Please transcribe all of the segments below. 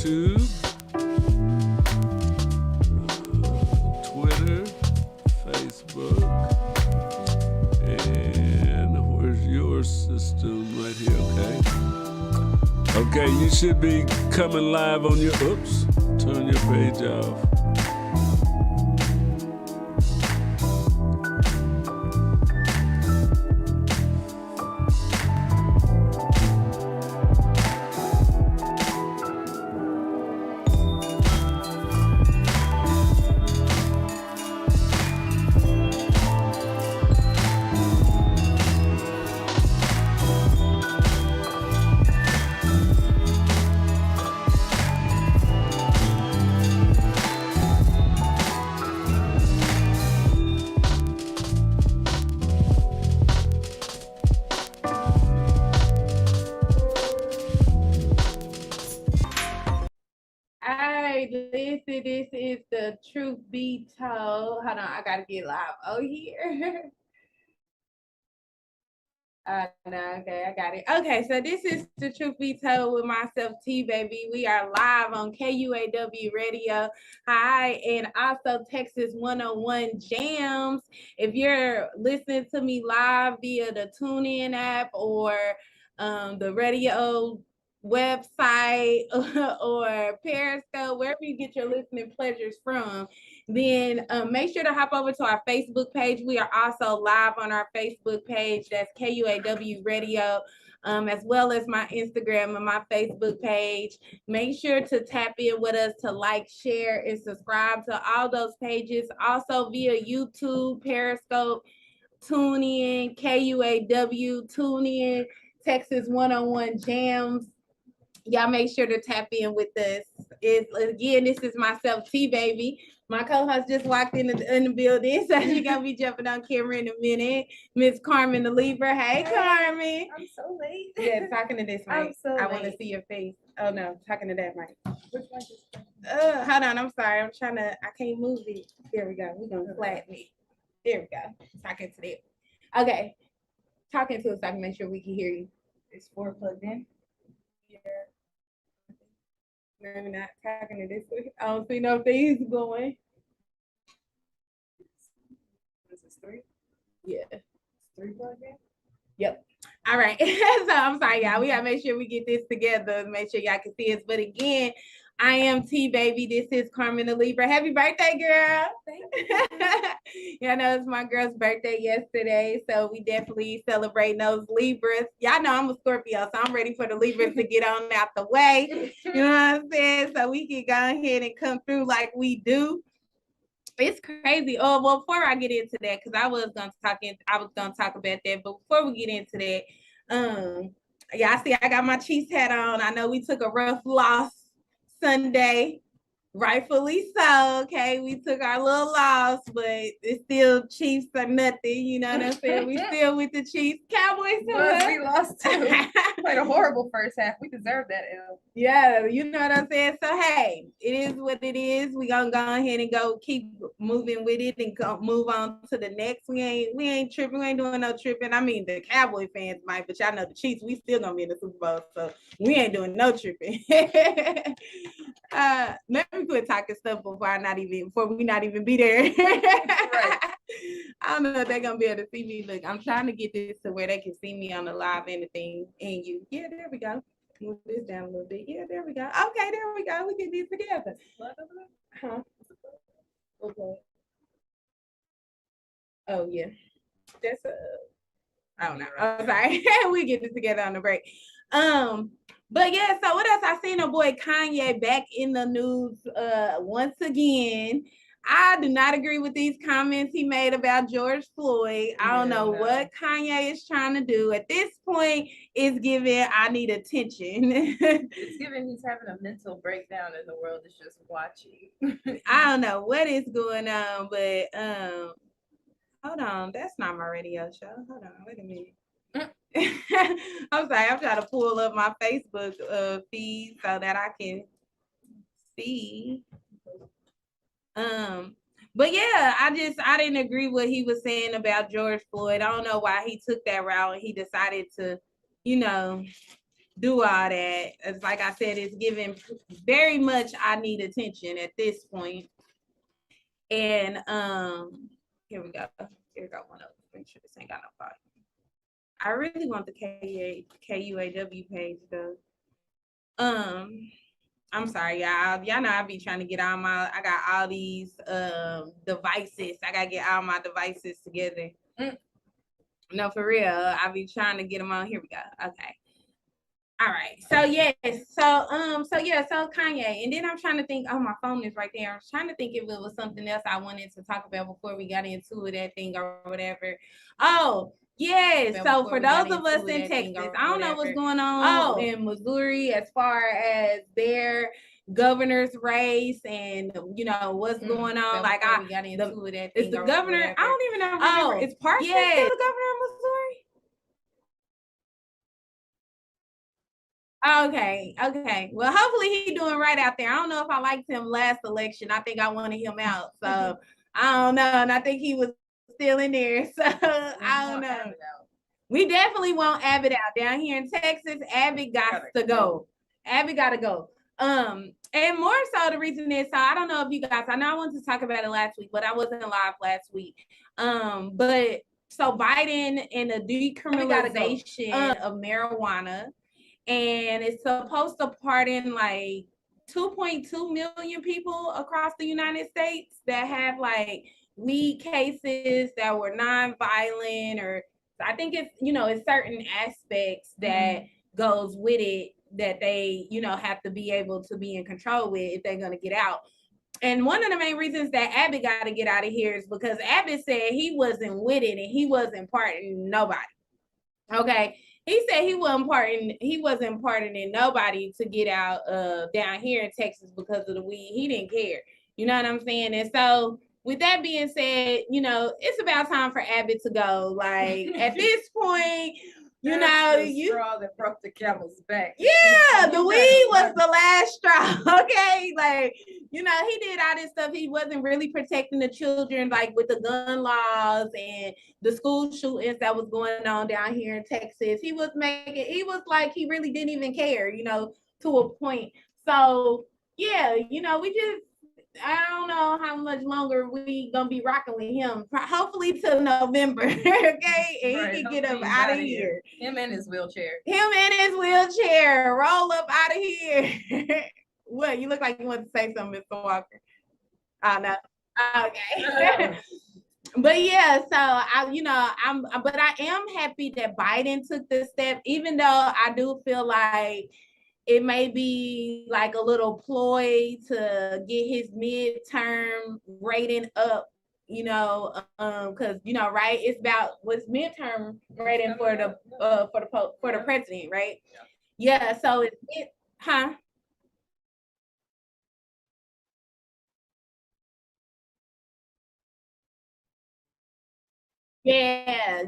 YouTube, Twitter, Facebook, and where's your system? Right here, okay. Okay, you should be coming live on your, oops, turn your page off. This is the Truth Be Told. Hold on, I gotta get live. Oh, here. No, okay, I got it. Okay, so this is the Truth Be Told with myself, TbeyB. We are live on KUAW Radio. Hi, and also Texas 101 Jams. If you're listening to me live via the TuneIn app or the radio website or Periscope, wherever you get your listening pleasures from, then make sure to hop over to our Facebook page. We are also live on our Facebook page. That's KUAW Radio, as well as my Instagram and my Facebook page. Make sure to tap in with us to like, share, and subscribe to all those pages. Also via YouTube, Periscope, TuneIn, KUAW, TuneIn, Texas 101 Jams. Y'all make sure to tap in with us. Again, this is myself, TbeyB. My co-host just walked in the building, so she's gonna be jumping on camera in a minute. Miss Carmen the Libra. Hey, Carmen. I'm so late. Yeah, talking to this mic. I want to see your face. Oh no, talking to that mic. Which mic is Hold on, I'm sorry. I can't move it. There we go. We're gonna flatten it. There we go. Talking to that. Okay. Talking to us so I can make sure we can hear you. It's 4 plugged in. Yeah. Maybe not talking to this way. I don't see no things going. This is 3. Yeah. 3 plugged in. Yep. All right. So I'm sorry, y'all. We gotta make sure we get this together. Make sure y'all can see us. But again, I am TbeyB. This is Carmen the Libra. Happy birthday, girl. Thank you. Y'all know it's my girl's birthday yesterday. So we definitely celebrate those Libras. Y'all know I'm a Scorpio, so I'm ready for the Libras to get on out the way. You know what I'm saying? So we can go ahead and come through like we do. It's crazy. Oh, well, before I get into that, because I was gonna talk about that, but before we get into that, y'all see I got my Chiefs hat on. I know we took a rough loss Sunday, rightfully so. Okay, we took our little loss, but it's still Chiefs or nothing. You know what I'm saying? We still with the Chiefs. Cowboys. We lost too. Played a horrible first half. We deserve that L. Yeah, you know what I'm saying? So hey, it is what it is. We gonna go ahead and go keep moving with it and move on to the next. We ain't tripping. We ain't doing no tripping. I mean, the Cowboy fans might, but y'all know the Chiefs, we still gonna be in the Super Bowl, so we ain't doing no tripping. Let me quit talking stuff before we not even be there. Right. I don't know if they're gonna be able to see me. Look, I'm trying to get this to where they can see me on the live and the thing and you. Yeah, there we go. Move this down a little bit. Yeah, there we go. Okay, there we go. We get these together. Huh? Okay. Oh yeah. That's I don't know. I'm sorry. We get this together on the break. But yeah, so what else? I seen a boy Kanye back in the news once again. I do not agree with these comments he made about George Floyd. I don't know what Kanye is trying to do. At this point, it's giving I need attention. It's giving he's having a mental breakdown and the world is just watching. I don't know what is going on, but hold on. That's not my radio show. Hold on. Wait a minute. I'm sorry. I'm trying to pull up my Facebook feed so that I can see. But yeah, I didn't agree what he was saying about George Floyd. I don't know why he took that route and he decided to, do all that. It's like I said, it's giving very much I need attention at this point. And here we go. Here we go. One of them. Make sure this ain't got no volume. I really want the KUAW page though. I'm sorry, y'all. Y'all know I be trying to get all my. I got all these devices. I gotta get all my devices together. No, for real. I be trying to get them on. Here we go. Okay. All right. So yes. So Kanye. And then I'm trying to think, oh, my phone is right there. I was trying to think if it was something else I wanted to talk about before we got into that thing or whatever. Oh, yes. So for those of us in Texas, I don't know what's going on in Missouri as far as their governor's race and what's going on. Like it's the governor. I don't even know. Oh, it's Parsons still the governor of Missouri? Okay. Well, hopefully he's doing right out there. I don't know if I liked him last election. I think I wanted him out. So I don't know. And I think he was still in there. So I don't know. We definitely want Abbott out down here in Texas. Abbott got to go. Abbott got to go. And more so the reason is, so I don't know if you guys, I know I wanted to talk about it last week, but I wasn't live last week. But so Biden and the decriminalization of marijuana, and it's supposed to pardon like 2.2 million people across the United States that have like weed cases that were non-violent, or I think it's, it's certain aspects that goes with it that they, have to be able to be in control with if they're going to get out. And one of the main reasons that Abbott got to get out of here is because Abbott said he wasn't with it and he wasn't pardoning nobody. Okay. He said he wasn't pardoning nobody to get out down here in Texas because of the weed. He didn't care. You know what I'm saying? And so with that being said, it's about time for Abbott to go. Like at this point, the straw that broke the camel's back. Yeah, the weed was the last straw. Okay, like he did all this stuff. He wasn't really protecting the children, like with the gun laws and the school shootings that was going on down here in Texas. He was like he really didn't even care, to a point. So yeah, we just. I don't know how much longer we gonna be rocking with him. Hopefully till November, okay? And he can get up out of here. Him and his wheelchair. Roll up out of here. What? You look like you want to say something, Mr. Walker. Oh no. Okay. But yeah, so but I am happy that Biden took this step, even though I do feel like it may be like a little ploy to get his midterm rating up, because right, it's about what's midterm rating for the president, right? Yeah, so it's Yeah.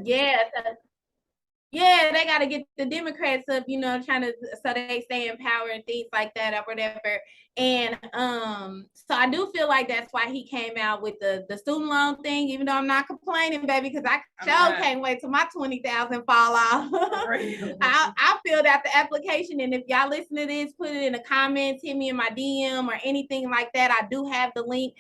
Yeah, they got to get the Democrats up, trying to, so they stay in power and things like that or whatever. And so I do feel like that's why he came out with the student loan thing, even though I'm not complaining, baby, because I can't wait till my 20,000 fall off. I filled out the application, and if y'all listen to this, put it in the comments, hit me in my DM or anything like that. I do have the link.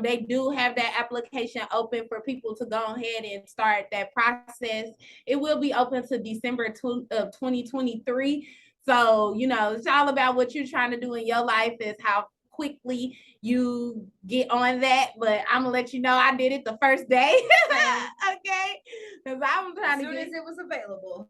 They do have that application open for people to go ahead and start that process. It will be open to December of 2023. So, it's all about what you're trying to do in your life, is how quickly you get on that. But I'm gonna let you know I did it the first day. Okay. Because I'm trying to get as it was available.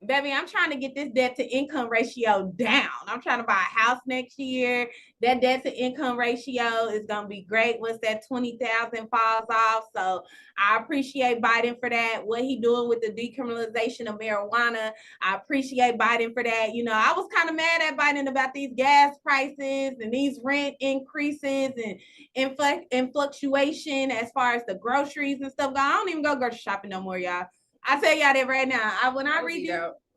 Baby, I'm trying to get this debt to income ratio down. I'm trying to buy a house next year. That debt to income ratio is going to be great once that 20,000 falls off. So I appreciate Biden for that. What he doing with the decriminalization of marijuana, I appreciate Biden for that. I was kind of mad at Biden about these gas prices and these rent increases and fluctuation as far as the groceries and stuff. I don't even go grocery shopping no more, y'all. I tell y'all that right now. When I read it,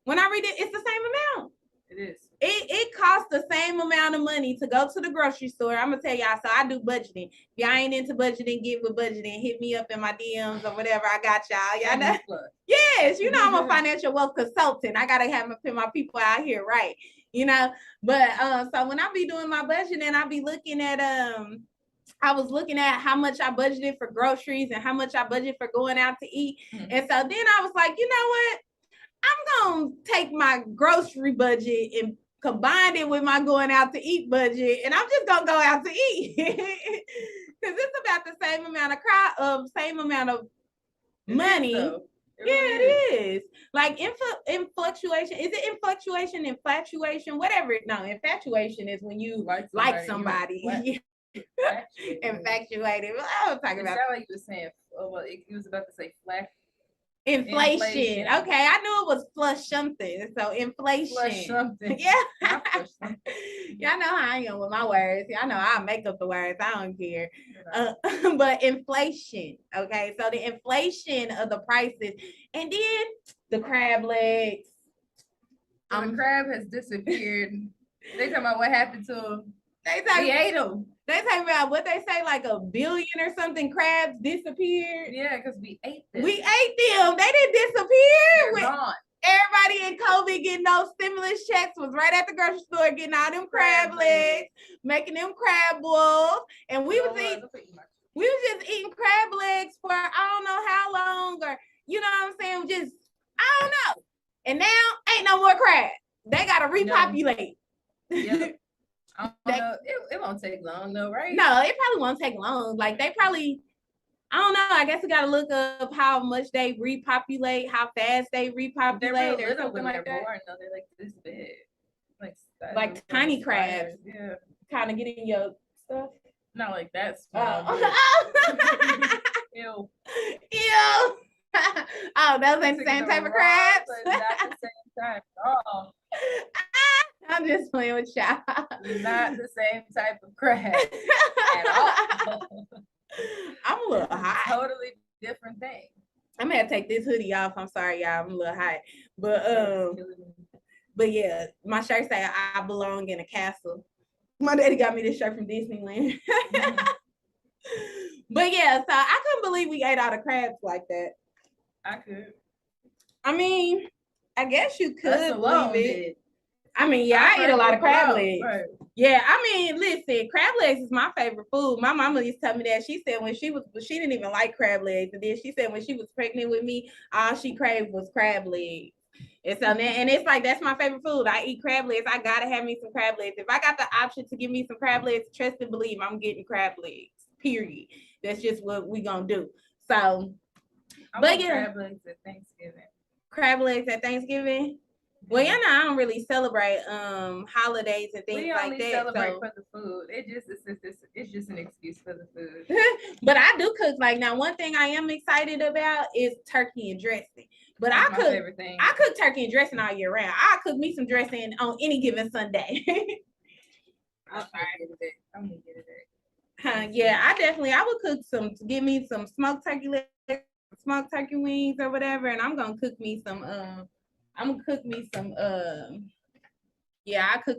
it's the same amount. It is. It costs the same amount of money to go to the grocery store. I'm gonna tell y'all, so I do budgeting. If y'all ain't into budgeting, get with budgeting. Hit me up in my DMs or whatever. I got y'all. Y'all know? Yes, you know I'm a financial wealth consultant. I gotta have my people out here, right? You know, but so when I be doing my budgeting, I be looking at I was looking at how much I budgeted for groceries and how much I budgeted for going out to eat. And so then I was like, you know what? I'm going to take my grocery budget and combine it with my going out to eat budget. And I'm just going to go out to eat. Because it's about the same amount of money. Yeah, it is. Like in fluctuation. Is it influctuation, infatuation, whatever? No, infatuation is when you like somebody. Infatuated. Well, I was talking about. Like you were saying. Well, he was about to say inflation. Okay, I knew it was flush something. So inflation. Flush something. Yeah. Y'all know how I am with my words. Y'all know I'll make up the words. I don't care. But inflation. Okay, so the inflation of the prices, and then the crab legs. The crab has disappeared. They talking about what happened to him. We ate them. They talking about what they say, like 1 billion or something crabs disappeared. Yeah, because we ate them. We ate them. They didn't disappear. They're gone. Everybody in COVID getting those stimulus checks was right at the grocery store getting all them crab legs, making them crab balls, and we was just eating crab legs for I don't know how long, or you know what I'm saying? Just I don't know. And now ain't no more crab. They gotta repopulate. Yep. I don't know. It won't take long though, right? No, it probably won't take long. Like they probably, I don't know. I guess we gotta look up how much they repopulate, how fast they repopulate, or something like that. Born, though. They're like this big, like tiny crabs. Yeah, kind of getting your stuff. Not like that small. Ew. Ew. Oh, those ain't the same type of crabs. Not the same type at all. I'm just playing with y'all. Not the same type of crab at all. I'm a little hot. Totally different thing. I'm gonna take this hoodie off. I'm sorry, y'all. I'm a little hot. But yeah, my shirt say I belong in a castle. My daddy got me this shirt from Disneyland. But yeah, so I couldn't believe we ate all the crabs like that. I could. I mean, I guess you could believe it. I mean, yeah, I eat a lot of crab legs. Right. Yeah, I mean, listen, crab legs is my favorite food. My mama used to tell me that. She said she didn't even like crab legs. And then she said when she was pregnant with me, all she craved was crab legs. And so and it's like, that's my favorite food. I eat crab legs. I gotta have me some crab legs. If I got the option to give me some crab legs, trust and believe I'm getting crab legs, period. That's just what we gonna do. So, but yeah. Crab legs at Thanksgiving. Crab legs at Thanksgiving? Well, you know, I don't really celebrate holidays and things like that. We only celebrate for the food. It's just an excuse for the food. But I do cook. Like now, one thing I am excited about is turkey and dressing. But That's my favorite thing. I cook turkey and dressing all year round. I cook me some dressing on any given Sunday. I'm gonna get it. Yeah, I would cook give me some smoked turkey legs, smoked turkey wings or whatever, and I'm gonna cook me some I cook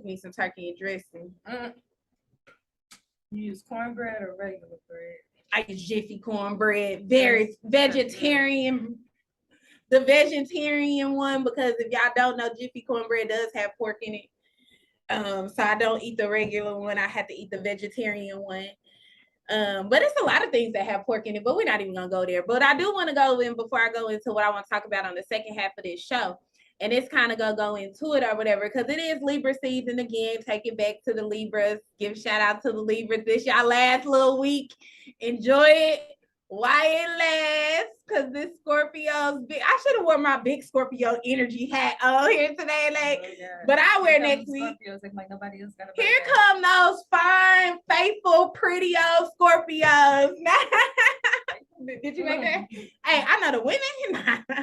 me some turkey and dressing. You use cornbread or regular bread? I use Jiffy cornbread, very vegetarian. The vegetarian one, because if y'all don't know, Jiffy cornbread does have pork in it. So I don't eat the regular one. I have to eat the vegetarian one. But it's a lot of things that have pork in it, but we're not even gonna go there. But I do want to go in before I go into what I want to talk about on the second half of this show. And it's kind of gonna go into it or whatever, because it is Libra season again. Take it back to the Libras. Give shout out to the Libras. This y'all last little week. Enjoy it while it lasts, because this Scorpio's big. I should have worn my big Scorpio energy hat on here today, but I wear next week. Like nobody else got here come those fine, faithful, pretty old Scorpios. Did you make that? Hey, I know the women.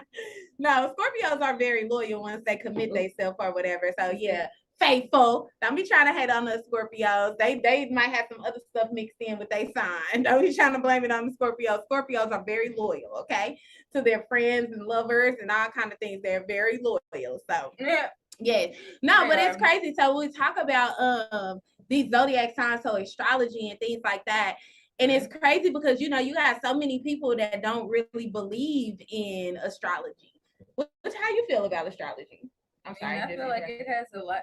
No, Scorpios are very loyal once they commit themselves or whatever. So yeah, faithful. Don't be trying to hate on the Scorpios. They might have some other stuff mixed in with their sign. Don't be trying to blame it on the Scorpios. Scorpios are very loyal, okay, to their friends and lovers and all kind of things. They're very loyal. So yeah. Yes. No, but it's crazy. So we talk about these zodiac signs, so astrology and things like that. And it's crazy because, you know, you got so many people that don't really believe in astrology. How you feel about astrology? I'm sorry. I feel like it has a lot.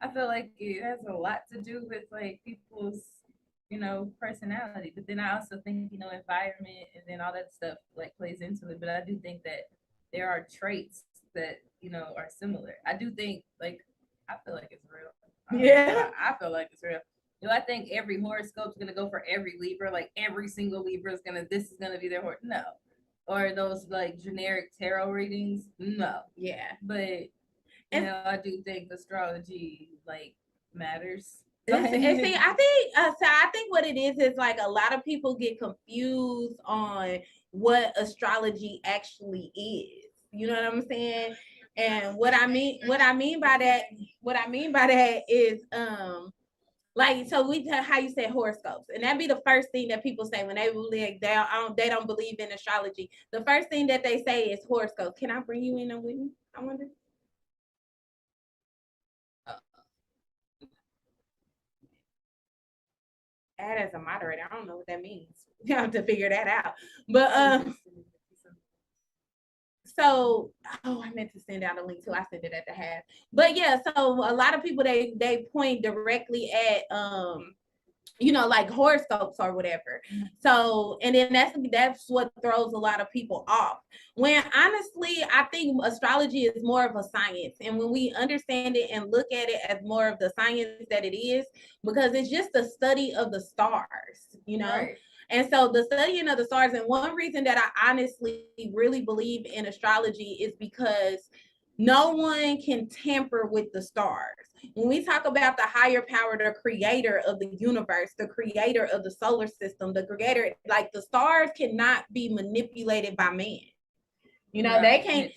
I feel like it has a lot to do with like people's, you know, personality. But then I also think, you know, environment and then all that stuff like plays into it. But I do think that there are traits that, you know, are similar. I do think like I feel like it's real. I feel like it's real. Do I think every horoscope is gonna go for every Libra? Like every single Libra is this is gonna be their horoscope? No. Or those like generic tarot readings? No. Yeah. But you know, I do think astrology like matters. And see, I think I think what it is like a lot of people get confused on what astrology actually is. You know what I'm saying? And what I mean by that is like, so we tell how you say horoscopes, and that'd be the first thing that people say when they like they don't believe in astrology. The first thing that they say is horoscopes. Can I bring you in with me? I wonder. Add as a moderator. I don't know what that means. You have to figure that out. But so I meant to send out a link too. I sent it at the half. But yeah, so a lot of people they point directly at you know, like horoscopes or whatever. So, and then that's what throws a lot of people off. When honestly, I think astrology is more of a science. And when we understand it and look at it as more of the science that it is, because it's just the study of the stars, you know? Right. And so the studying of the stars, and one reason that I honestly really believe in astrology is because no one can tamper with the stars. When we talk about the higher power, the creator of the universe, the creator of the solar system, the creator, like the stars cannot be manipulated by man. You know, they can't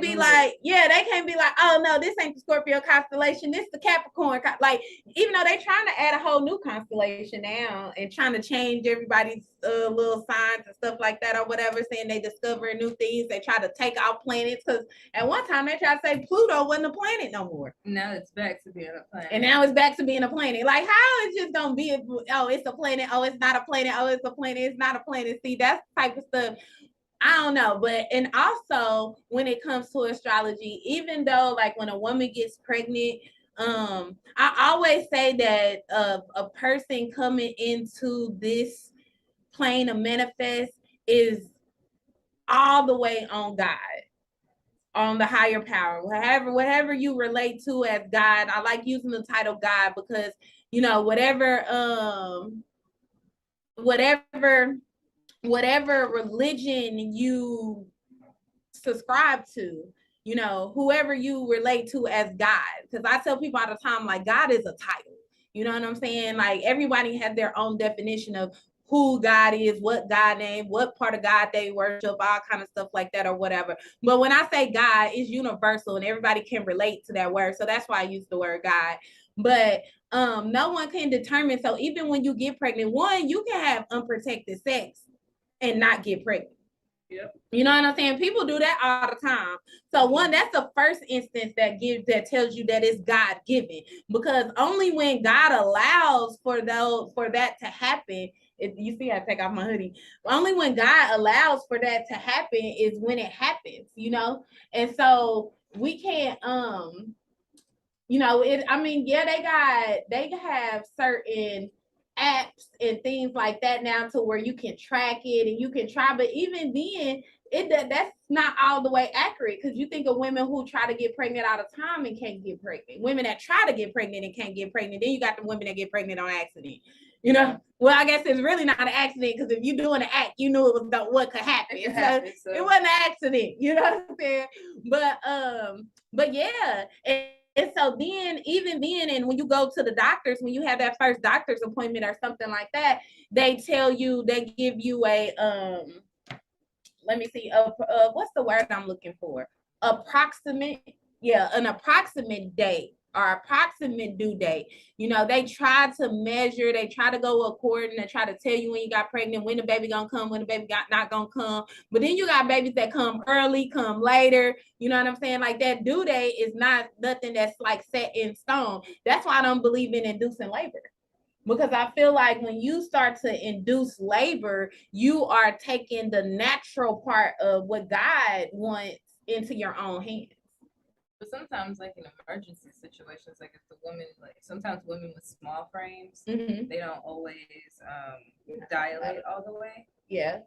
be like, they can't be like, oh no, this ain't the Scorpio constellation, this the Capricorn. Like, even though they trying to add a whole new constellation now and trying to change everybody's little signs and stuff like that or whatever, saying they discover new things, they try to take out planets, because at one time they tried to say Pluto wasn't a planet no more. Now it's back to being a planet. And now it's back to being a planet. Like, how is just gonna be? Oh, it's a planet. Oh, it's not a planet. Oh, it's a planet. It's not a planet. See, that's the type of stuff. I don't know, but and also when it comes to astrology, even though like when a woman gets pregnant, I always say that a person coming into this plane of manifest is all the way on God, on the higher power, whatever you relate to as God. I like using the title God because, you know, whatever religion you subscribe to, you know, whoever you relate to as God. Because I tell people all the time, like, God is a title. You know what I'm saying? Like, everybody has their own definition of who God is, what God name, what part of God they worship, all kind of stuff like that or whatever. But when I say God, it's universal and everybody can relate to that word. So that's why I use the word God. But no one can determine. So even when you get pregnant, one, you can have unprotected sex and not get pregnant. Yep. You know what I'm saying? People do that all the time. So one, that's the first instance that tells you that it's God given, because only when God allows for that to happen. You see, I take off my hoodie. Only when God allows for that to happen is when it happens, you know? And so we can't, you know, I mean, yeah, they have certain apps and things like that now to where you can track it and you can try, but even then that's not all the way accurate, because you think of women who try to get pregnant all the time and can't get pregnant, women that try to get pregnant and can't get pregnant, then you got the women that get pregnant on accident, you know. Well, I guess it's really not an accident, because if you're doing an act, you knew it was what could happen. So it wasn't an accident, you know what I'm saying? But yeah. And so then, even then, and when you go to the doctors, when you have that first doctor's appointment or something like that, they give you a, let me see, what's the word I'm looking for? An approximate date or approximate due date. You know, they try to measure, they try to go according, they try to tell you when you got pregnant, when the baby gonna come, when the baby not gonna come. But then you got babies that come early, come later. You know what I'm saying? Like that due date is not nothing that's like set in stone. That's why I don't believe in inducing labor. Because I feel like when you start to induce labor, you are taking the natural part of what God wants into your own hands. But sometimes, like in emergency situations, like if the woman, like sometimes women with small frames, they don't always dilate all the way. Yeah.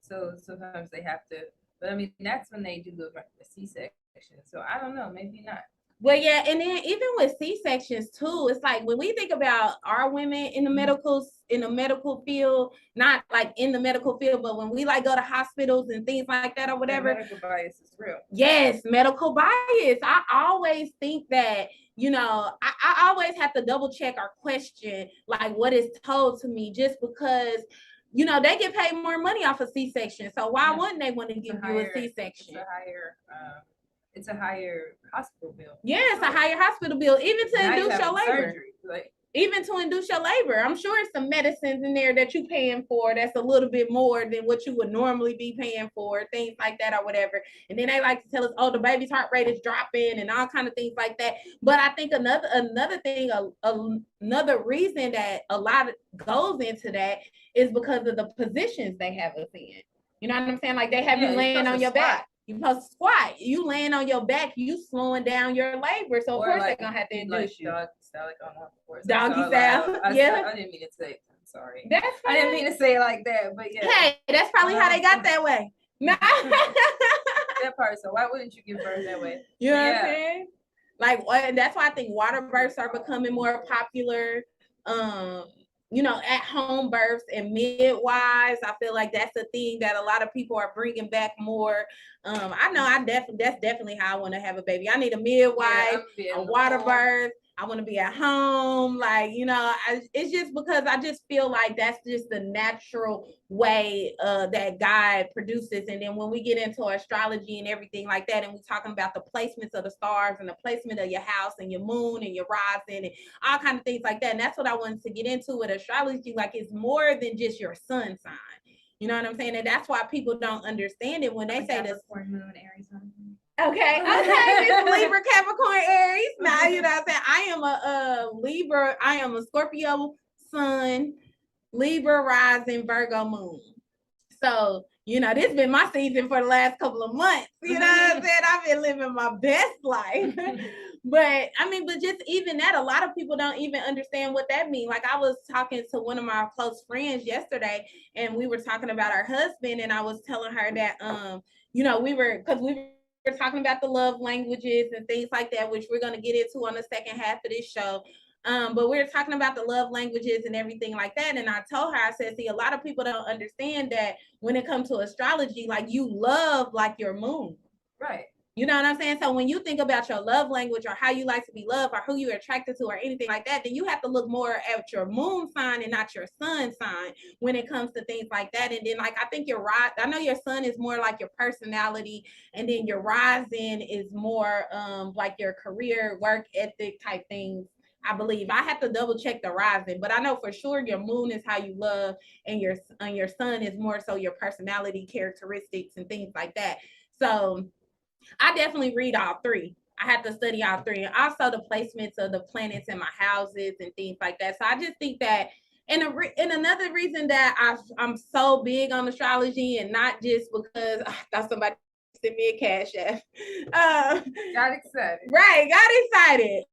So sometimes they have to, but I mean, that's when they do the C-section. So I don't know, maybe not. Well, yeah, and then even with C-sections too, it's like when we think about our women in the medical field, not like in the medical field, but when we like go to hospitals and things like that or whatever. Medical bias is real. Yes, medical bias. I always think that, you know, I always have to double check or question like what is told to me, just because, you know, they get paid more money off a C-section. So why wouldn't they want to give you a C-section? It's a higher hospital bill. Yeah, it's a higher hospital bill, even to induce your labor. Surgery, even to induce your labor. I'm sure it's some medicines in there that you're paying for that's a little bit more than what you would normally be paying for, things like that or whatever. And then they like to tell us, oh, the baby's heart rate is dropping and all kind of things like that. But I think another thing, another reason that a lot goes into that is because of the positions they have us in. You know what I'm saying? Like they have you laying on your back. You're supposed to squat. You laying on your back, you slowing down your labor. So of course they're gonna have to induce you. Doggy style. Yeah. I didn't mean to say. I'm sorry. That's fine. I didn't mean to say it like that, but yeah. Hey, that's probably how they got that way. No. That part. So why wouldn't you give birth that way? You know what I'm saying? Like, that's why I think water births are becoming more popular. You know, at home births and midwives. I feel like that's a thing that a lot of people are bringing back more. I know that's definitely how I want to have a baby. I need a midwife, a water birth. I want to be at home. Like, you know, it's just because I just feel like that's just the natural way that God produces. And then when we get into astrology and everything like that, and we're talking about the placements of the stars and the placement of your house and your moon and your rising and all kind of things like that. And that's what I wanted to get into with astrology. Like, it's more than just your sun sign. You know what I'm saying? And that's why people don't understand it when they say this. Moon, Aries, Okay, Miss Libra, Capricorn, Aries. Now, you know what I'm saying? I am a Libra. I am a Scorpio sun, Libra rising, Virgo moon. So, you know, this has been my season for the last couple of months. You know what I'm saying? I've been living my best life. But I mean, but just even that, a lot of people don't even understand what that means. Like, I was talking to one of my close friends yesterday, and we were talking about our husband, and I was telling her that, you know, we were talking about the love languages and things like that, which we're going to get into on the second half of this show. But we're talking about the love languages and everything like that. And I told her, I said, see, a lot of people don't understand that when it comes to astrology, like, you love like your moon. Right. You know what I'm saying? So when you think about your love language or how you like to be loved or who you're attracted to or anything like that, then you have to look more at your moon sign and not your sun sign when it comes to things like that. And then, like, I think I know your sun is more like your personality, and then your rising is more like your career, work ethic type things. I believe. I have to double check the rising, but I know for sure your moon is how you love, and your sun is more so your personality characteristics and things like that. So I definitely read all three. I have to study all three, and also the placements of the planets in my houses and things like that. So I just think that, and another reason that I'm so big on astrology, and not just because I thought somebody sent me a cash app. Got excited. Right, got excited.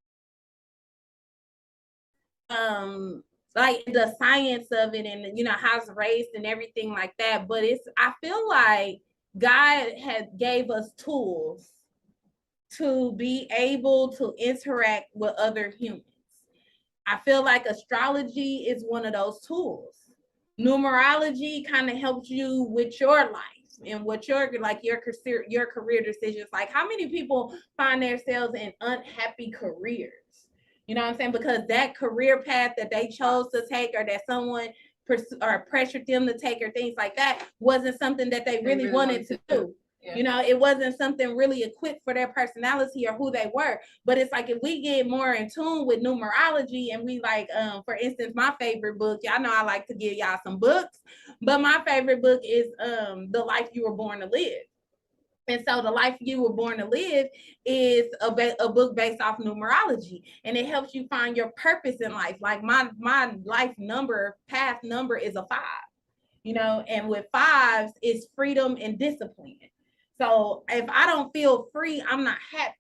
Like the science of it, and, you know, how it's raised and everything like that. But I feel like God had gave us tools to be able to interact with other humans. I feel like astrology is one of those tools. Numerology kind of helps you with your life and what your career decisions. Like, how many people find themselves in unhappy careers? You know what I'm saying? Because that career path that they chose to take, or that someone or pressured them to take, or things like that, wasn't something that they really wanted to do. You know, it wasn't something really equipped for their personality or who they were. But it's like if we get more in tune with numerology and we like, for instance, my favorite book, y'all know I like to give y'all some books, but my favorite book is The Life You Were Born to Live. And so The Life You Were Born to Live is a book based off numerology, and it helps you find your purpose in life. Like my life number, path number is a 5, you know, and with 5s it's freedom and discipline. So if I don't feel free, I'm not happy.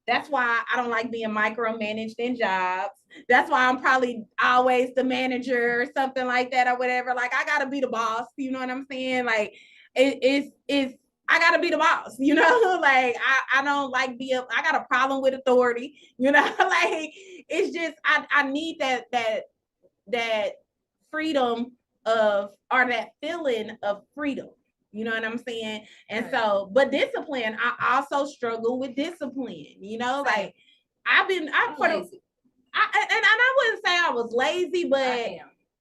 That's why I don't like being micromanaged in jobs. That's why I'm probably always the manager or something like that or whatever. Like I gotta be the boss, you know what I'm saying? Like it's I gotta be the boss, you know, like I don't like I got a problem with authority, you know, like it's just I need that freedom of, or that feeling of freedom, you know what I'm saying? And so, but discipline, I also struggle with discipline, you know, like I wouldn't say I was lazy, but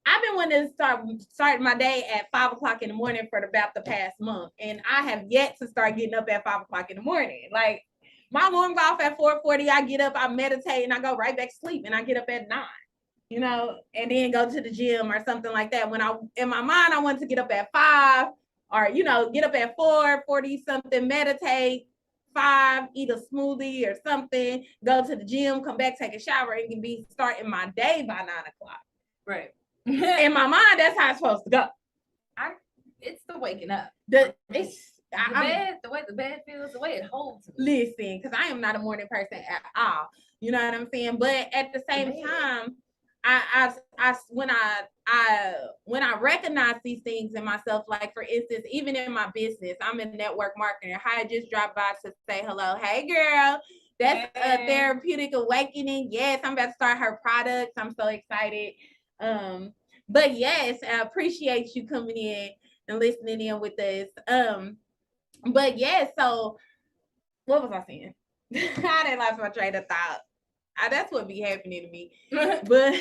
I've been wanting to start my day at 5 o'clock in the morning for about the past month, and I have yet to start getting up at 5 o'clock in the morning. Like my alarm go off at 4:40, I get up, I meditate, and I go right back to sleep, and I get up at 9, you know, and then go to the gym or something like that. When in my mind, I wanted to get up at 5, or you know, get up at 4:40 something, meditate. 5, eat a smoothie or something, go to the gym, come back, take a shower, and can be starting my day by 9 o'clock. Right. In my mind, that's how it's supposed to go. It's the waking up. The way the bed feels, the way it holds me. Listen, because I am not a morning person at all. You know what I'm saying? But at the same time, when I recognize these things in myself, like for instance, even in my business, I'm in network marketing. I just dropped by to say hello. Hey girl, that's a Therapeutic Awakening. Yes, I'm about to start her products. I'm so excited. But yes, I appreciate you coming in and listening in with us. But yes, so what was I saying? I didn't lost my train of thought. That's what be happening to me. But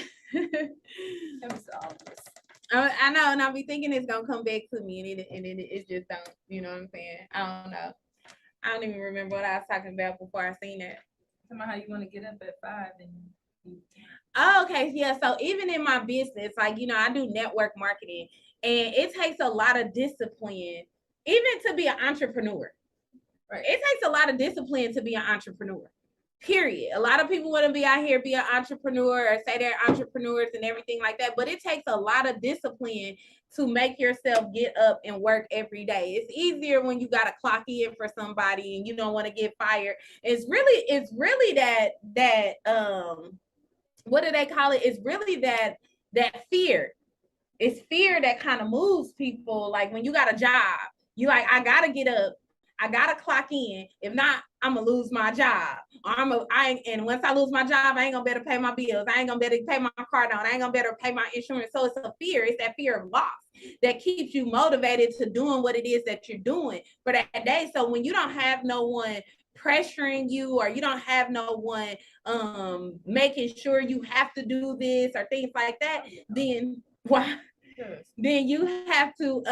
I know, and I'll be thinking it's gonna come back to me, and it just don't. You know what I'm saying? I don't know. I don't even remember what I was talking about before I seen it. Somehow how you want to get up at 5 and. Oh, okay, yeah. So even in my business, like you know, I do network marketing, and it takes a lot of discipline, even to be an entrepreneur. Right. It takes a lot of discipline to be an entrepreneur. Period. A lot of people want to be out here, be an entrepreneur, or say they're entrepreneurs and everything like that. But it takes a lot of discipline to make yourself get up and work every day. It's easier when you got to clock in for somebody and you don't want to get fired. It's really that what do they call it? It's really that fear. It's fear that kind of moves people. Like when you got a job, you like, I gotta get up. I gotta clock in. If not, I'm gonna lose my job. Or and once I lose my job, I ain't gonna better pay my bills. I ain't gonna better pay my car down. I ain't gonna better pay my insurance. So it's a fear. It's that fear of loss that keeps you motivated to doing what it is that you're doing for that day. So when you don't have no one pressuring you, or you don't have no one making sure you have to do this or things like that, then why? Then you have to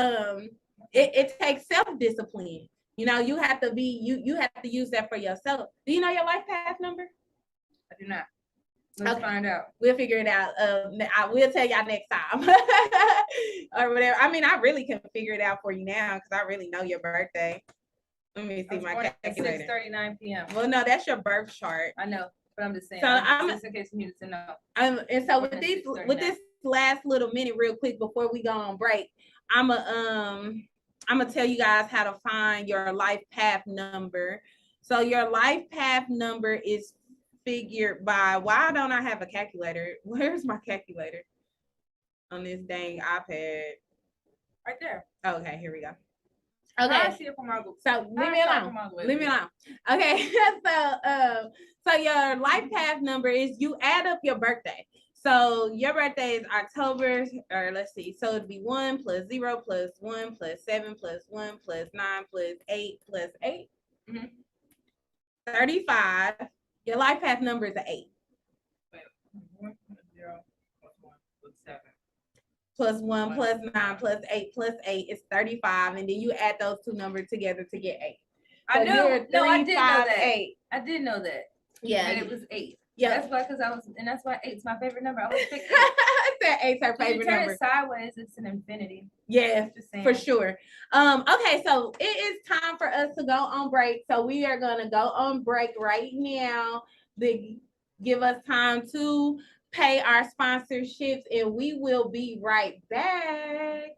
it takes self-discipline. You know, you have to be you have to use that for yourself. Do you know your life path number? I do not. Let's find out. We'll figure it out. I will tell y'all next time or whatever. I mean, I really can figure it out for you now because I really know your birthday. Let me see my calculator. 6:39 p.m. Well, no, that's your birth chart. I know, but I'm just saying. So just in case you needed to know. And so with this last little minute, real quick before we go on break, I'm gonna tell you guys how to find your life path number. So your life path number is figured by, why don't I have a calculator? Where's my calculator on this dang iPad? Right there. Okay, here we go. Okay. So leave me alone. Leave me alone. Okay. So your life path number is, you add up your birthday. So your birthday is October, or let's see. So it'd be 1 + 0 + 1 + 7 + 1 + 9 + 8 + 8. 35. Your life path number is an 8. Wait, 1 + 0 + 1 + 7. plus 1 plus 9 plus 8 plus 8 is 35. And then you add those two numbers together to get 8. So I know. No, I did know that. 8. I did know that. Yeah. And it was 8. Yeah. That's why, and that's why 8's my favorite number. I was thinking. I said 8's her favorite turn number. It sideways, it's an infinity. Yeah, for sure. Okay, so it is time for us to go on break. So we are gonna go on break right now. They give us time to pay our sponsorships, and we will be right back.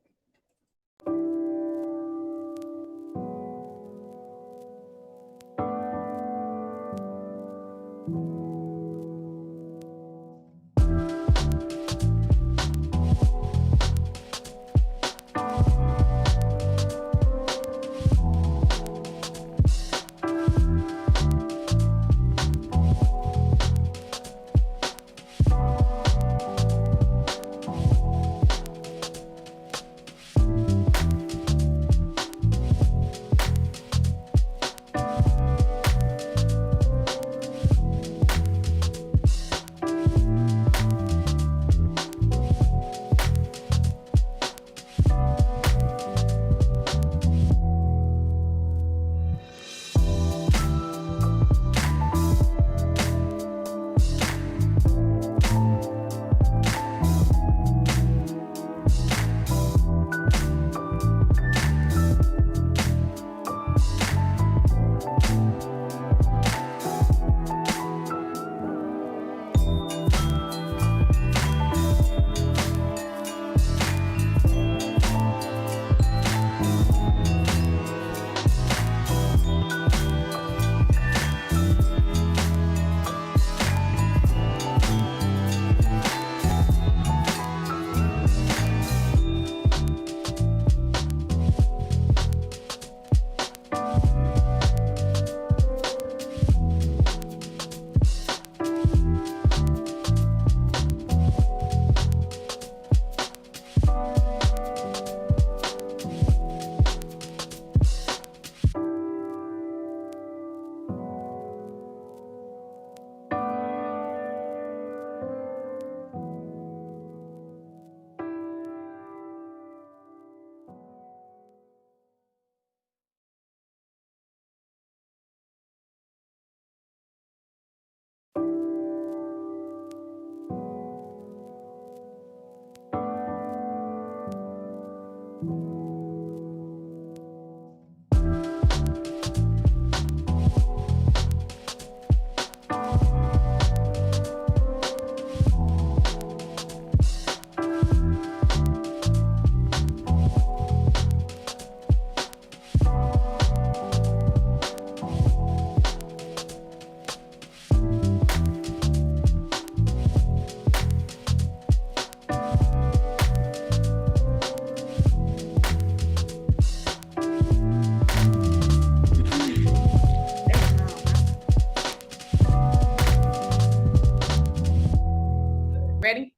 Ready?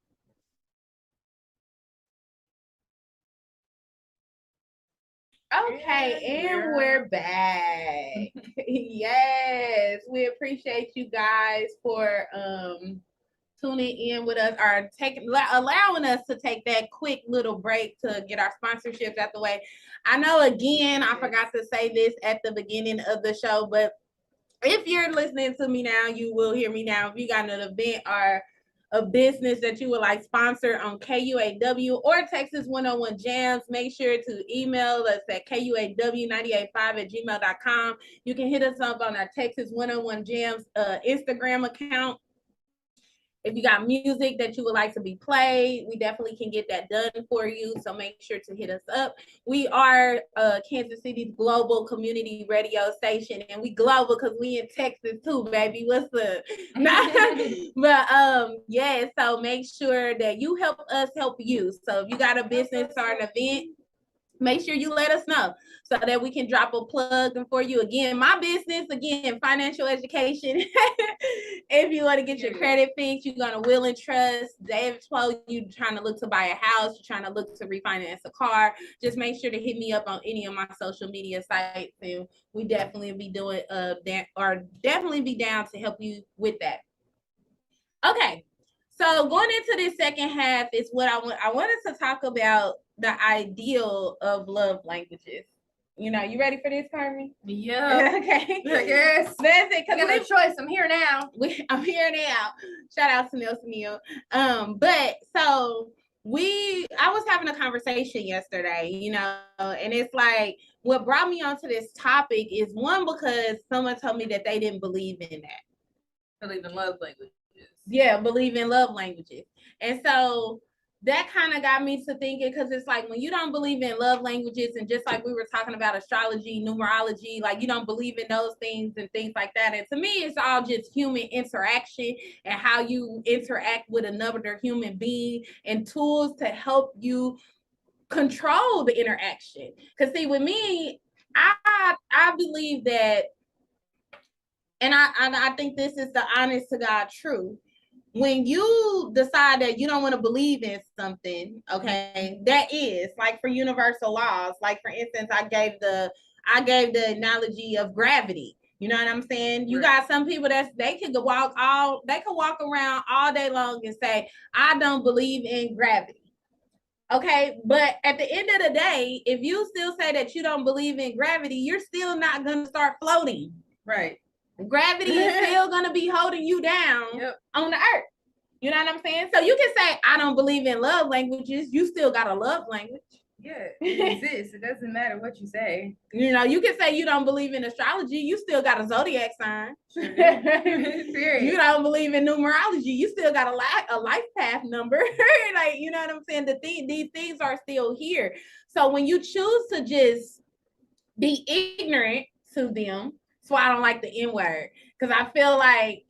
Okay, and we're back. Yes, we appreciate you guys for tuning in with us, or allowing us to take that quick little break to get our sponsorships out the way. I know, again, I forgot to say this at the beginning of the show, but if you're listening to me now, you will hear me now. If you got an event or a business that you would like sponsor on KUAW or Texas 101 Jams, make sure to email us at KUAW985@gmail.com. You can hit us up on our Texas 101 Jams Instagram account. If you got music that you would like to be played, we definitely can get that done for you. So make sure to hit us up. We are Kansas City's global community radio station, and we global because we in Texas too, baby. What's up? But yeah, so make sure that you help us help you. So if you got a business or an event, make sure you let us know so that we can drop a plug for you. Again, my business, financial education. If you want to get your credit fixed, you're going to Will and Trust. David told you trying to look to buy a house, you're trying to look to refinance a car, just make sure to hit me up on any of my social media sites, and we definitely be doing definitely be down to help you with that. Okay. So going into into this second half is what I wanted to talk about the ideal of love languages. You know, you ready for this, Carmen? Yeah. Okay. I guess. That's it. I got no choice. I'm here now. I'm here now. Shout out to Nelson Neal. But so I was having a conversation yesterday, you know, and it's like what brought me onto this topic is one, because someone told me that they didn't believe in that. Believe in love languages. Yeah, believe in love languages. And so that kind of got me to thinking, because it's like when you don't believe in love languages, and just like we were talking about astrology, numerology, like you don't believe in those things and things like that. And to me, it's all just human interaction and how you interact with another human being and tools to help you control the interaction. Because see, with me, I believe that, and I think this is the honest to God truth. When you decide that you don't want to believe in something, okay, that is like for universal laws. Like for instance, I gave the analogy of gravity. You know what I'm saying? You got some people they could walk around all day long and say, I don't believe in gravity. Okay, but at the end of the day, if you still say that you don't believe in gravity, you're still not gonna start floating. Right. Gravity is still going to be holding you down on the earth. You know what I'm saying? So you can say, I don't believe in love languages. You still got a love language. Yeah, it exists. It doesn't matter what you say. You know, you can say you don't believe in astrology. You still got a zodiac sign. Period. You don't believe in numerology. You still got a life path number. Like, you know what I'm saying? These things are still here. So when you choose to just be ignorant to them, that's why I don't like the N word, because I feel like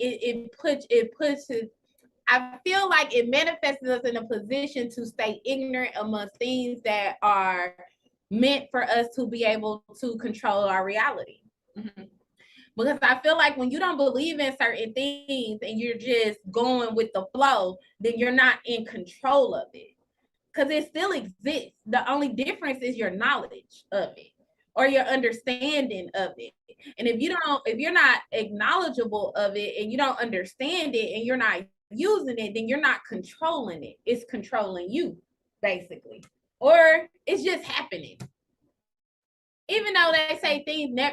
I feel like it manifests us in a position to stay ignorant amongst things that are meant for us to be able to control our reality. Mm-hmm. Because I feel like when you don't believe in certain things and you're just going with the flow, then you're not in control of it, because it still exists. The only difference is your knowledge of it or your understanding of it. And if you're not acknowledgeable of it and you don't understand it and you're not using it, then you're not controlling it. It's controlling you, basically. Or it's just happening. Even though they say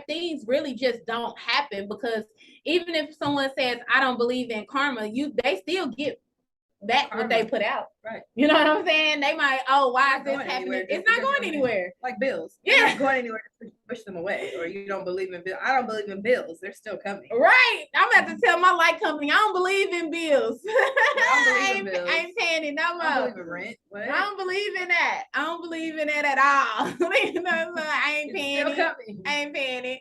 things really just don't happen, because even if someone says, I don't believe in karma, they still get back what they put out. Right. You know what I'm saying? They might, why is this happening? It's not going anywhere. Like bills. Yeah. It's not going anywhere to push them away. Or you don't believe in bills. I don't believe in bills. They're still coming. Right. I'm about to tell my light company, I don't believe in bills. I don't believe in bills. I ain't paying it no more. I don't believe in rent. What? I don't believe in that. I don't believe in that at all. I ain't paying it. I ain't paying it.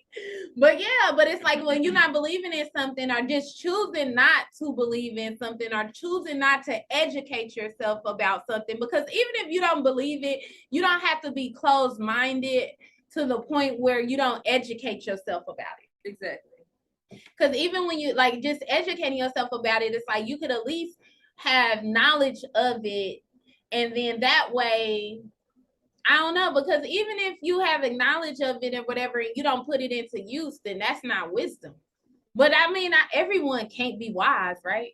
But yeah, but it's like when you're not believing in something, or just choosing not to believe in something, or choosing not to educate yourself about something, because even if you don't believe it, you don't have to be closed-minded to the point where you don't educate yourself about it. Exactly. Because even when you like just educating yourself about it, it's like you could at least have knowledge of it, and then that way, I don't know, because even if you have a knowledge of it and whatever, and you don't put it into use, then that's not wisdom. But I mean, not everyone can't be wise, right?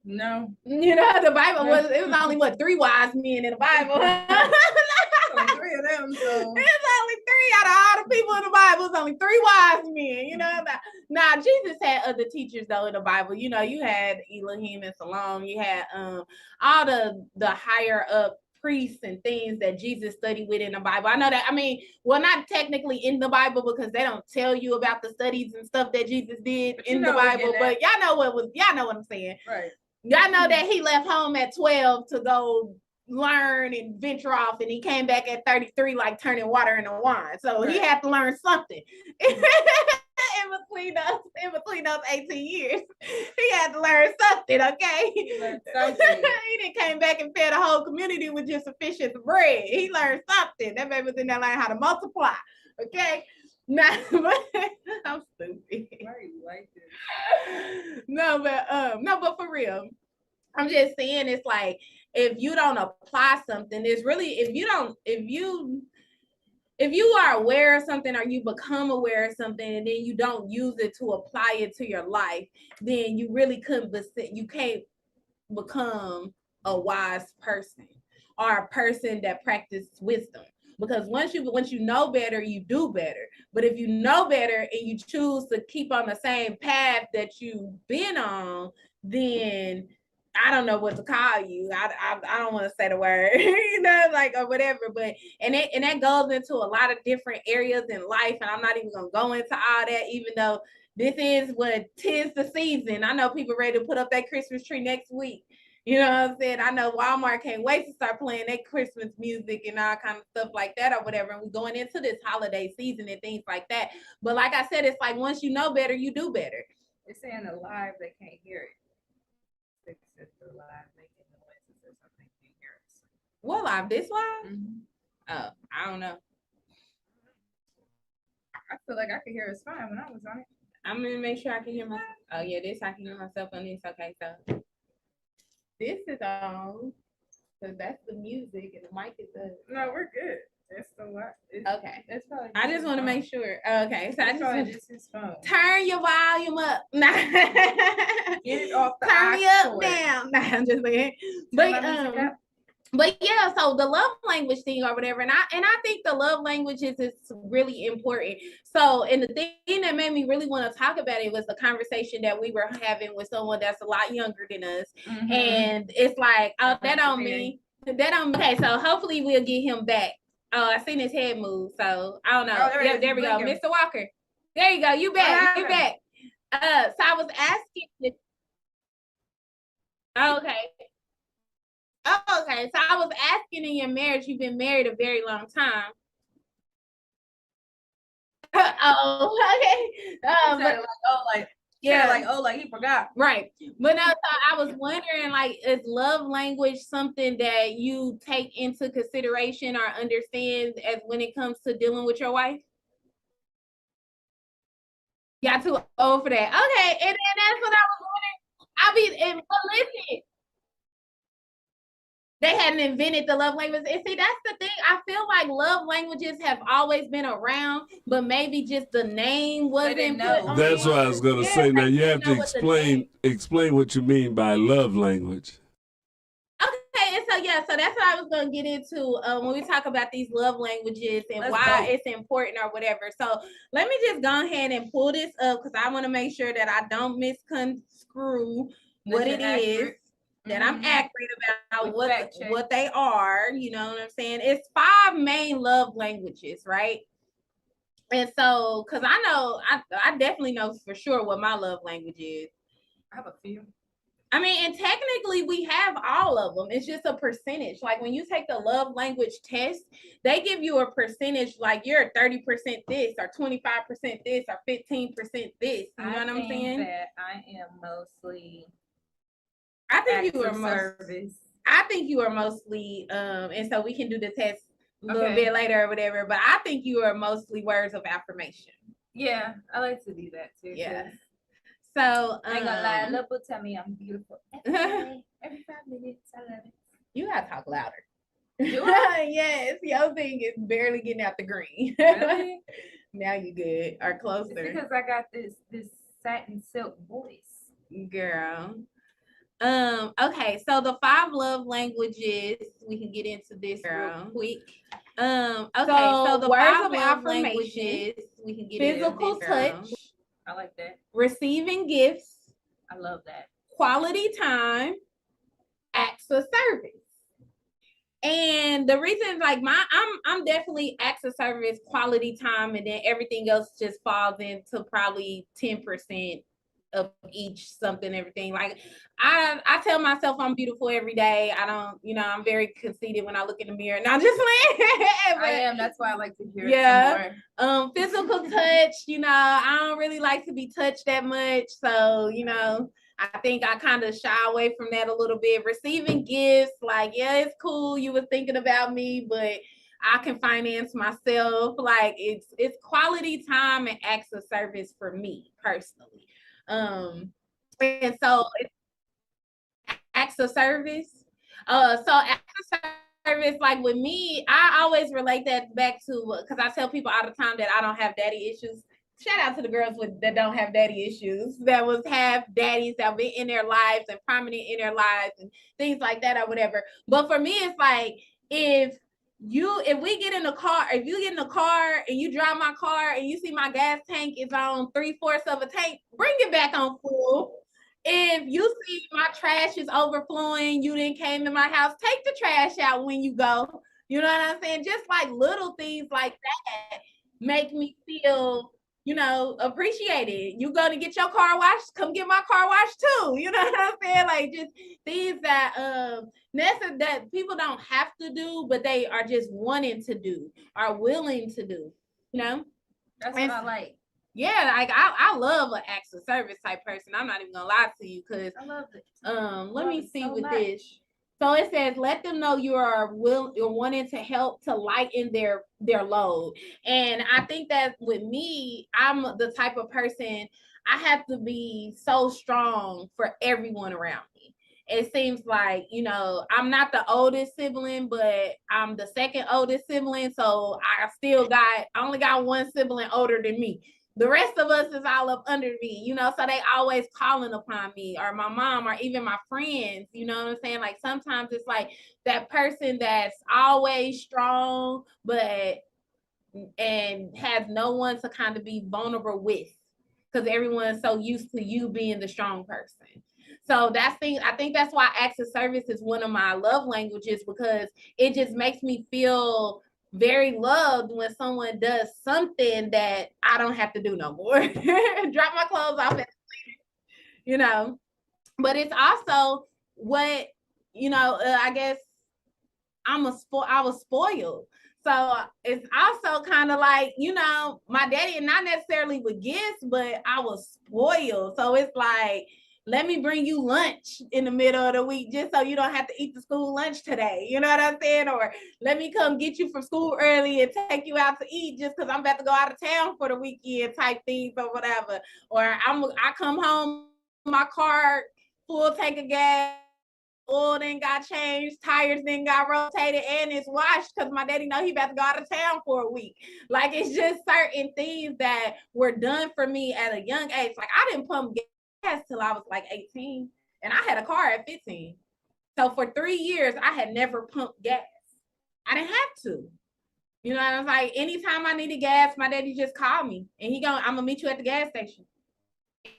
No. You know, the Bible was only 3 wise men in the Bible. 3 of them, so it's only 3 out of all the people in the Bible. It's only 3 wise men, you know. Now Jesus had other teachers though in the Bible. You know, you had Elohim and Salome, you had all the higher up priests and things that Jesus studied with in the Bible. I know that, I mean, well, not technically in the Bible, because they don't tell you about the studies and stuff that Jesus did in the Bible, but y'all know what I'm saying. Right. Y'all know that he left home at 12 to go learn and venture off, and he came back at 33 like turning water into wine. So he had to learn something. in between those 18 years, he had to learn something, okay? He didn't came back and fed a whole community with just a fish and some bread. He learned something. That baby was in there learning how to multiply, okay? Nah, I'm stupid. Why are you like this? No, but for real, I'm just saying, it's like, if you don't apply something, it's really, if you are aware of something, or you become aware of something, and then you don't use it to apply it to your life, then you really you can't become a wise person or a person that practices wisdom. Because once you know better, you do better. But if you know better and you choose to keep on the same path that you've been on, then I don't know what to call you. I don't want to say the word, like or whatever. But and that goes into a lot of different areas in life, and I'm not even gonna go into all that, even though this is what 'tis the season. I know people ready to put up that Christmas tree next week. You know what I'm saying? I know Walmart can't wait to start playing that Christmas music and all kind of stuff like that or whatever. And we're going into this holiday season and things like that. But like I said, it's like once you know better, you do better. They're saying the live, they can't hear it. They said the live making noises or something, can't hear us. What live? This live? Oh, I don't know. I feel like I could hear us fine when I was on it. I'm gonna make sure I can hear myself. Oh yeah, this I can hear myself on this. Okay, so this is on. So that's the music and the mic is the. No, we're good. That's the what? Okay. That's probably. I just want to make sure. Okay, so I just his phone. Turn your volume up. Nah. Get it off the Turn me up cord. now. Nah, I'm just saying. But yeah, so the love language thing or whatever, and I think the love languages is really important. So, and the thing that made me really want to talk about it was the conversation that we were having with someone that's a lot younger than us, and it's like, oh, that don't mean. Okay, so hopefully we'll get him back. Oh, I seen his head move, so I don't know. Oh, there we go, Mr. Walker. There you go. You back. You back. So I was asking. Okay. Oh, okay. So I was asking, in your marriage, you've been married a very long time. Like he forgot. Right. But no, so I was wondering, like, is love language something that you take into consideration or understand as when it comes to dealing with your wife? Got too old for that. Okay, and then that's what I was wondering. Listen. They hadn't invented the love language. And see, that's the thing. I feel like love languages have always been around, but maybe just the name wasn't put on. That's what I was gonna say. Now you have to explain what you mean by love language. Okay, and so that's what I was gonna get into when we talk about these love languages and why it's important or whatever. So let me just go ahead and pull this up because I want to make sure that I don't misconstrue what it is. That I'm accurate about what they are, you know what I'm saying? It's 5 main love languages, right? And so, because I know, I definitely know for sure what my love language is. I have a few. I mean, and technically we have all of them. It's just a percentage. Like when you take the love language test, they give you a percentage, like you're 30% this or 25% this or 15% this. You know what I'm saying? That I am mostly... I think you are mostly, and so we can do the test a little bit later or whatever, but I think you are mostly words of affirmation. Yeah, I like to do that too. Yeah. So I ain't gonna lie, love will tell me I'm beautiful. Every 5 minutes, I love it. You gotta talk louder. Do I? Yes, your thing is barely getting out the green. Really? Now you good or closer. It's because I got this satin silk voice. Girl. Okay, so the 5 love languages, we can get into this real quick. Okay, so the words of affirmation, we can get physical touch. I like that. Receiving gifts. I love that. Quality time. Acts of service. And the reason, like I'm definitely acts of service, quality time, and then everything else just falls into probably 10% of each something, everything. Like I tell myself I'm beautiful every day. I don't, I'm very conceited when I look in the mirror. Now just I am. That's why I like to hear it some more. Physical touch, I don't really like to be touched that much. So, I think I kind of shy away from that a little bit. Receiving gifts, like, yeah, it's cool. You were thinking about me, but I can finance myself. Like it's quality time and acts of service for me personally. And so it's acts of service. So acts of service, like with me, I always relate that back to, because I tell people all the time that I don't have daddy issues. shout out to the girls that don't have daddy issues, that have daddies that have been in their lives and prominent in their lives and things like that or whatever. But for me, it's like, if we get in the car, if you get in the car and you drive my car and you see my gas tank is on 3/4 of a tank, bring it back on full. If you see my trash is overflowing, you didn't came to my house, take the trash out when you go. You know what I'm saying? Just like little things like that make me feel, appreciated. You go to get your car washed, come get my car washed too. You know what I'm saying? Like, just things that that people don't have to do, but they are just wanting to do, are willing to do. That's what I like. Yeah, like I love an acts of service type person. I'm not even gonna lie to you, because I love it. let me see with this. So it says, let them know you're wanting to help to lighten their load. And I think that with me, I'm the type of person, I have to be so strong for everyone around me. It seems like, I'm not the oldest sibling, but I'm the second oldest sibling. So I only got one sibling older than me. The rest of us is all up under me, so they always calling upon me, or my mom, or even my friends, you know what I'm saying? Like, sometimes it's like that person that's always strong, and has no one to kind of be vulnerable with, because everyone's so used to you being the strong person. So I think that's why acts of service is one of my love languages, because it just makes me feel very loved when someone does something that I don't have to do no more. Drop my clothes off at the But it's also what, I guess I was spoiled. So it's also kind of like, my daddy, and not necessarily with gifts, but I was spoiled. So it's like, let me bring you lunch in the middle of the week just so you don't have to eat the school lunch today. You know what I'm saying? Or let me come get you from school early and take you out to eat just because I'm about to go out of town for the weekend type things or whatever. Or I come home, my car full tank of gas, oil then got changed, tires then got rotated, and it's washed because my daddy know he about to go out of town for a week. Like, it's just certain things that were done for me at a young age. Like, I didn't pump gas till I was like 18, and I had a car at 15. So for 3 years, I had never pumped gas. I didn't have to. You know what I'm like? Anytime I needed gas, my daddy just called me, and I'm gonna meet you at the gas station.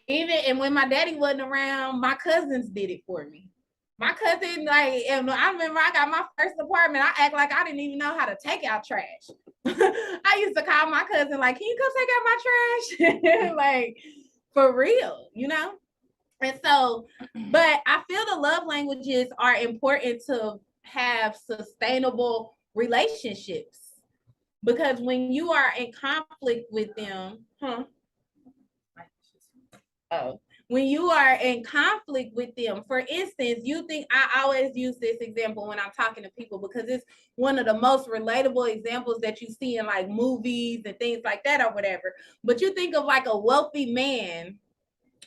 And when my daddy wasn't around, my cousins did it for me. My cousin, like, I remember I got my first apartment. I act like I didn't even know how to take out trash. I used to call my cousin, like, can you come take out my trash? Like, for real, And so, but I feel the love languages are important to have sustainable relationships, because when you are in conflict with them, when you are in conflict with them, for instance, I always use this example when I'm talking to people, because it's one of the most relatable examples that you see in like movies and things like that or whatever. But you think of like a wealthy man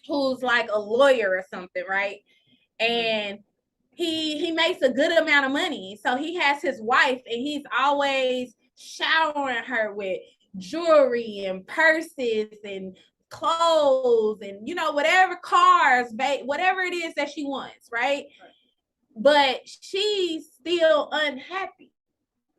who's like a lawyer or something, right? And he makes a good amount of money. So he has his wife, and he's always showering her with jewelry and purses and clothes and whatever, cars, whatever it is that she wants, right? But she's still unhappy.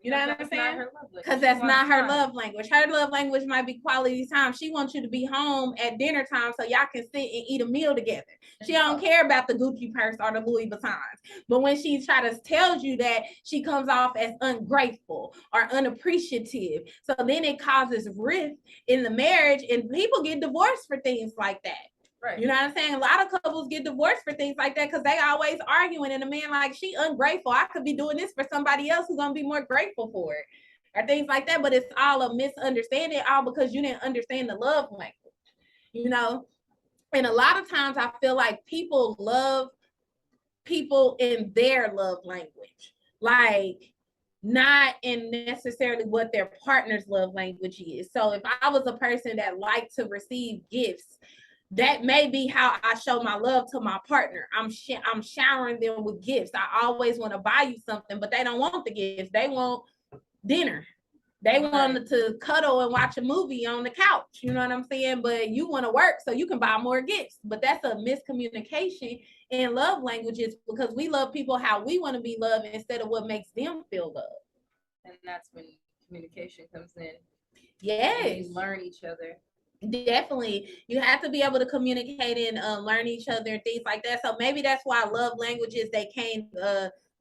You know what I'm saying? Because that's not her love language. Her love language might be quality time. She wants you to be home at dinner time so y'all can sit and eat a meal together. She don't care about the Gucci purse or the Louis Vuittons. But when she tries to tell you that, she comes off as ungrateful or unappreciative. So then it causes rift in the marriage, and people get divorced for things like that. Right. You know what I'm saying? A lot of couples get divorced for things like that because they always arguing, and a man like, she ungrateful. I could be doing this for somebody else who's gonna be more grateful for it, or things like that. But it's all a misunderstanding, all because you didn't understand the love language. And a lot of times I feel like people love people in their love language, like not in necessarily what their partner's love language is. So if I was a person that liked to receive gifts, that may be how I show my love to my partner. I'm showering them with gifts. I always want to buy you something, but they don't want the gifts. They want dinner. They wanted to cuddle and watch a movie on the couch, you know what I'm saying? But you want to work so you can buy more gifts. But that's a miscommunication in love languages, because we love people how we want to be loved instead of what makes them feel loved. And that's when communication comes in. Yes. You learn each other. Definitely. You have to be able to communicate and learn each other and things like that. So maybe that's why love languages, they came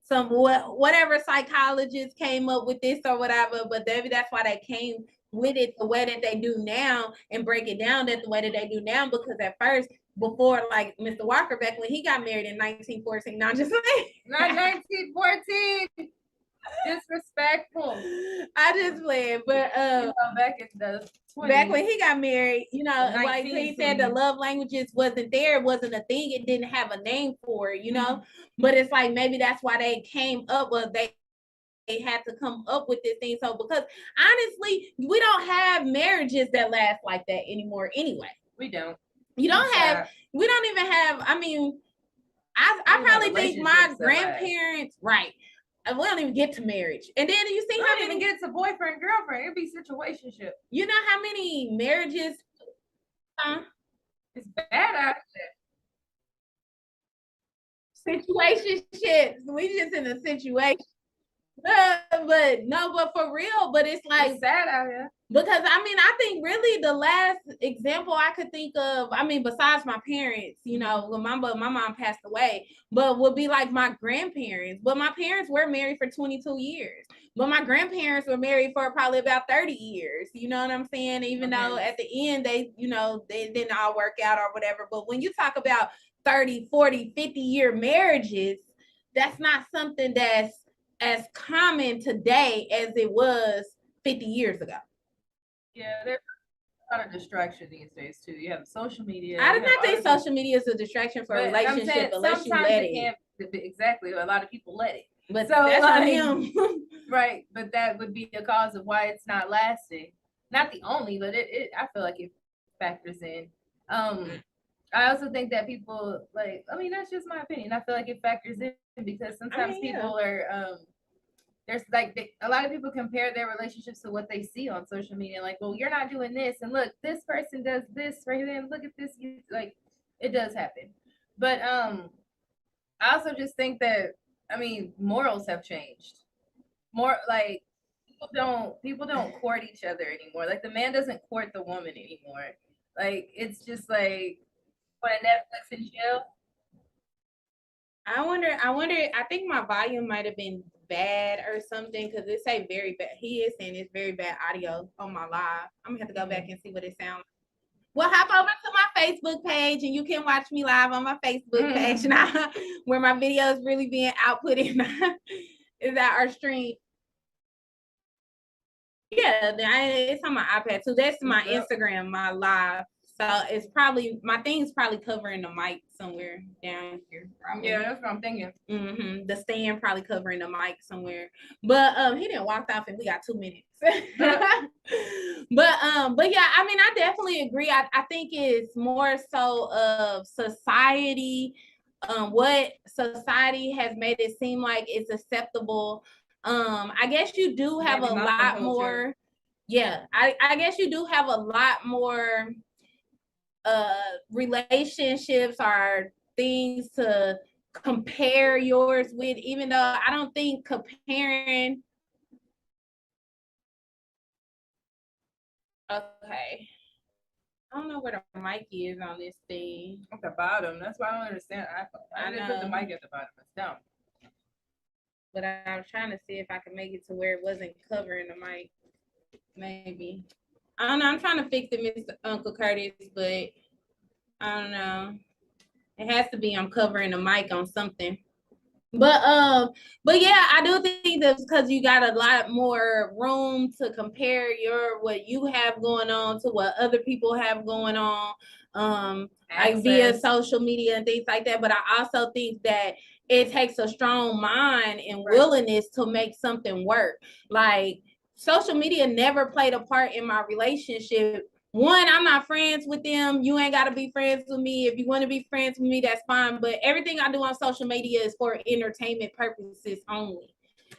whatever psychologists came up with this or whatever, but maybe that's why they came with it the way that they do now and break it down that the way that they do now. Because at first, before, like Mr. Walker, back when he got married in 1914, not just like not 1914. Disrespectful. I just played, but back in the 20s, back when he got married, you know, like he said, the love languages wasn't there, it wasn't a thing, it didn't have a name for it, you know. But it's like maybe that's why they came up with they had to come up with this thing. So because honestly, we don't have marriages that last like that anymore anyway. We don't. You don't have. We don't even have. I mean, I probably think my grandparents, right? We don't even get to marriage. And then you see how many even get to boyfriend, girlfriend. It'd be situationship. You know how many marriages? It's bad out there. Situationships. We just in a situation. But for real, but it's like it's sad out here. Because I mean, I think really the last example I could think of, I mean, besides my parents, you know, when my mom passed away, but would be like my grandparents. But my parents were married for 22 years. But my grandparents were married for probably about 30 years. You know what I'm saying? Even though at the end they, you know, they didn't all work out or whatever. But when you talk about 30, 40, 50-year marriages, that's not something that's as common today as it was 50 years ago. Yeah, there's a lot of distraction these days too. You have social media. I do not think social media is a distraction for a relationship unless you let it. Exactly. A lot of people let it. But so that's on him. Right. But that would be the cause of why it's not lasting. Not the only, but it I feel like it factors in. I also think that people like, I mean, that's just my opinion. I feel like it factors in because sometimes people are there's like a lot of people compare their relationships to what they see on social media. Like, well, you're not doing this, and look, this person does this right then. Look at this. Like, it does happen. But I also just think that, I mean, morals have changed. More like people don't court each other anymore. Like the man doesn't court the woman anymore. Like it's just like on Netflix and chill. I wonder. I think my volume might have been bad or something because it say very bad. He is saying it's very bad audio on my live. I'm gonna have to go back and see what it sounds like. Well, hop over to my Facebook page and you can watch me live on my Facebook page now, where my videos really being outputted is at our stream. Yeah, it's on my iPad too. That's my Instagram, my live. So it's probably my thing's probably covering the mic somewhere down here. Probably. Yeah, that's what I'm thinking. The stand probably covering the mic somewhere. But he didn't walk off and we got 2 minutes. but yeah, I mean, I definitely agree. I think it's more so of society, what society has made it seem like it's acceptable. I guess you do have a lot more. Yeah, I guess you do have a lot more relationships or things to compare yours with, even though I don't think comparing. Okay. I don't know where the mic is on this thing. At the bottom. That's why I don't understand. I didn't put the mic at the bottom. It's down. But I was trying to see if I could make it to where it wasn't covering the mic. Maybe. I don't know. I'm trying to fix it, Mr. Uncle Curtis, but I don't know. It has to be I'm covering the mic on something. But yeah, I do think that's because you got a lot more room to compare what you have going on to what other people have going on, like via social media and things like that. But I also think that it takes a strong mind and willingness to make something work. Like social media never played a part in my relationship. One, I'm not friends with them. You ain't got to be friends with me. If you want to be friends with me, that's fine. But everything I do on social media is for entertainment purposes only.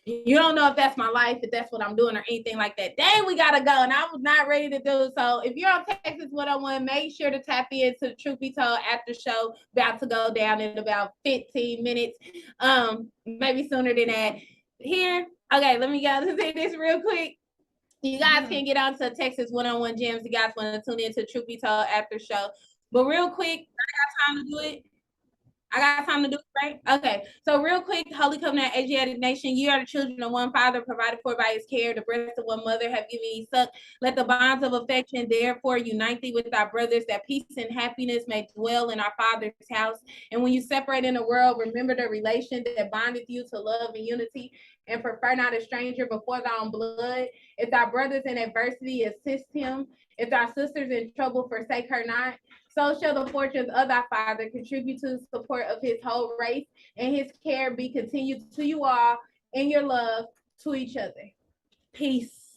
You don't know if that's my life, if that's what I'm doing or anything like that. Dang, we gotta go. And I was not ready to do it. So if you're on Texas 101, make sure to tap into the Truth Be Told after show. About to go down in about 15 minutes. Maybe sooner than that. Here, okay, let me go say this real quick. You guys can get on to Texas 101 Gems. You guys want to tune into Truth Be Told after show. But real quick, I got time to do it. I got time to do it, right? Okay. So real quick, Holy Covenant Asiatic Nation, you are the children of one father, provided for by his care. The breast of one mother have given ye suck. Let the bonds of affection therefore unite thee with our brothers, that peace and happiness may dwell in our Father's house. And when you separate in the world, remember the relation that bondeth you to love and unity, and prefer not a stranger before thy own blood. If thy brothers in adversity, assist him. If thy sisters in trouble, forsake her not. So shall the fortunes of thy Father contribute to the support of his whole race, and his care be continued to you all in your love to each other. Peace.